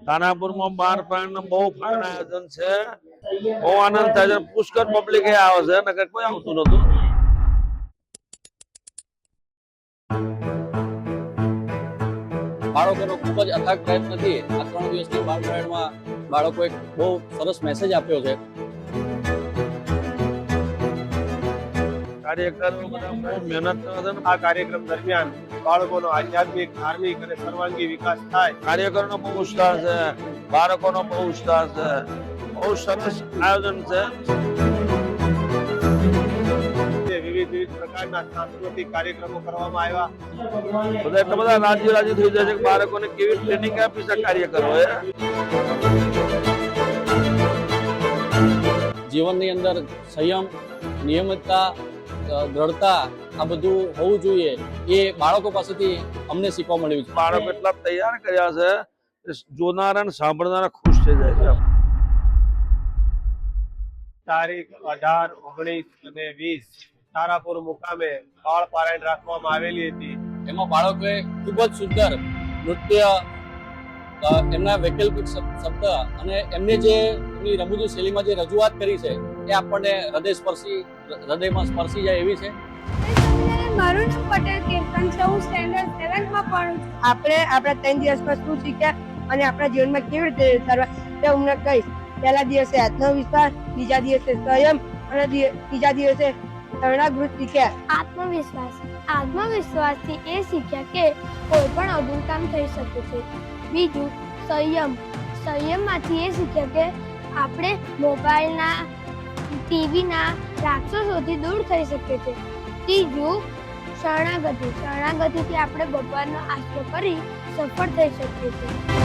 તાનાપુરમાં 12 પાણીનું બહુ ફાઇન આયોજન છે, બહુ આનંદ થાય છે, પુષ્કળ પબ્લિક આવે છે, નકર કોઈ આવતું નતું. બાળકોનો ખૂબ જ અથાગ પ્રયત્નથી આ 3 દિવસની બાળ પરેડમાં બાળકોએ બહુ સરસ મેસેજ આપ્યો છે. કાર્યકરો બધા બહુ મહેનત કરે છે. આ કાર્યક્રમ દરમિયાન બાળકોનો આધ્યાત્મિક, ધાર્મિક અને સર્વાંગી વિકાસ થાય. કાર્યકરોનો બહુ ઉત્સાહ છે, બાળકોનો બહુ ઉત્સાહ છે, બહુ સરસ આયોજન છે. વિવિધ પ્રકારના સાંસ્કૃતિક કાર્યક્રમો કરવામાં આવ્યા. બધા એટલા બધા રાજી થઈ જાય છે કે બાળકોને કેવી ટ્રેનિંગ આપી છે કાર્યકરોએ. જીવનની અંદર સંયમ, નિયમિતતા, દ્રઢતા આ બધું હોવું જોઈએ એ બાળકો પાસેથી અમને શીખવા મળ્યું છે. બાળકો એટલા તૈયાર કર્યા છે કે જોનારા અને સાંભળનારા ખુશ થઈ જાય છે. તારીખ 18, 19 અને 20 તારાપુર મુકામે બાળ પારાયણ રાખવામાં આવેલી હતી. એમાં બાળકોએ ખૂબ જ સુંદર નૃત્ય, એમના વૈકલ્પિક શબ્દ અને એમને જે એમની રમૂજી શૈલીમાં જે રજૂઆત કરી છે એ આપણને હૃદયમાં સ્પર્શી જાય એવી છે. મારું નામ પટેલ કીર્તન છે, હું સ્ટેન્ડર્ડ 7માં ભણું છું. આપણે આપણા 3 દિવસમાં શું શીખ્યા અને આપણા જીવનમાં કેવી રીતે વિચારવા તે હું કહીશ. પહેલા દિવસે આત્મવિશ્વાસ, બીજા દિવસે સંયમ અને ત્રીજા દિવસે શરણાગત શીખ્યા. આત્મવિશ્વાસથી એ શીખ્યા કે કોઈ પણ અઘરું કામ થઈ શકે છે. બીજું સંયમમાંથી એ શીખ્યા કે આપણે મોબાઈલના, ટીવીના રાક્ષસોથી દૂર થઈ શકે છે. ત્રીજું શરણાગતિથી આપણે ભગવાનનો આશરો કરી સફળ થઈ શકીએ છીએ.